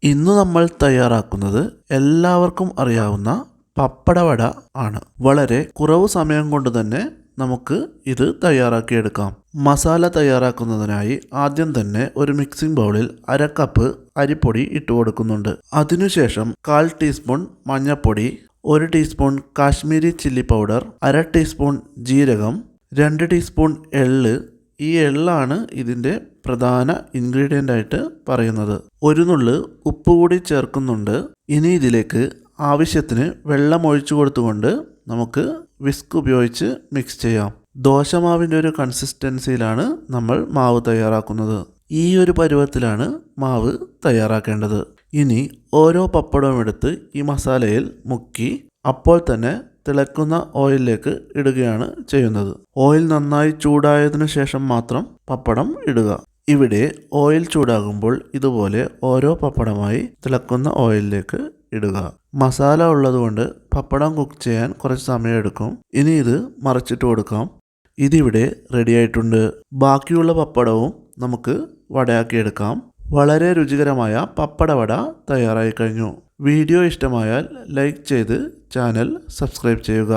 ഇന്ന് നമ്മൾ തയ്യാറാക്കുന്നത് എല്ലാവർക്കും അറിയാവുന്ന പപ്പടവട ആണ്. വളരെ കുറവ് സമയം കൊണ്ട് തന്നെ നമുക്ക് ഇത് തയ്യാറാക്കിയെടുക്കാം. മസാല തയ്യാറാക്കുന്നതിനായി ആദ്യം തന്നെ ഒരു മിക്സിംഗ് ബൗളിൽ 1/2 കപ്പ് അരിപ്പൊടി ഇട്ട് കൊടുക്കുന്നുണ്ട്. അതിനുശേഷം 1/4 ടീസ്പൂൺ മഞ്ഞൾപ്പൊടി, 1 teaspoon Kashmiri chilli powder, 1/2 teaspoon ജീരകം, 2 ടീസ്പൂൺ എള്ള്. ഈ എള്ളാണ് ഇതിൻ്റെ പ്രധാന ഇൻഗ്രീഡിയൻ്റ് ആയിട്ട് പറയുന്നത്. 1 നുള്ള് ഉപ്പ് കൂടി ചേർക്കുന്നുണ്ട്. ഇനി ഇതിലേക്ക് ആവശ്യത്തിന് വെള്ളം ഒഴിച്ചു കൊടുത്തുകൊണ്ട് നമുക്ക് വിസ്ക് ഉപയോഗിച്ച് മിക്സ് ചെയ്യാം. ദോശമാവിൻ്റെ ഒരു കൺസിസ്റ്റൻസിയിലാണ് നമ്മൾ മാവ് തയ്യാറാക്കുന്നത്. ഈ ഒരു പരുവത്തിലാണ് മാവ് തയ്യാറാക്കേണ്ടത്. ഇനി ഓരോ പപ്പടവും എടുത്ത് ഈ മസാലയിൽ മുക്കി അപ്പോൾ തന്നെ തിളക്കുന്ന ഓയിലിലേക്ക് ഇടുകയാണ് ചെയ്യുന്നത്. ഓയിൽ നന്നായി ചൂടായതിനു ശേഷം മാത്രം പപ്പടം ഇടുക. ഇവിടെ ഓയിൽ ചൂടാകുമ്പോൾ ഇതുപോലെ ഓരോ പപ്പടമായി തിളക്കുന്ന ഓയിലിലേക്ക് ഇടുക. മസാല ഉള്ളതുകൊണ്ട് പപ്പടം കുക്ക് ചെയ്യാൻ കുറച്ച് സമയമെടുക്കും. ഇനി ഇത് മറിച്ചിട്ട് കൊടുക്കാം. ഇതിവിടെ റെഡി ആയിട്ടുണ്ട്. ബാക്കിയുള്ള പപ്പടവും നമുക്ക് വടയാക്കിയെടുക്കാം. വളരെ രുചികരമായ പപ്പടവട തയ്യാറായി കഴിഞ്ഞു. വീഡിയോ ഇഷ്ടമായാൽ ലൈക്ക് ചെയ്ത് ചാനൽ സബ്സ്ക്രൈബ് ചെയ്യുക.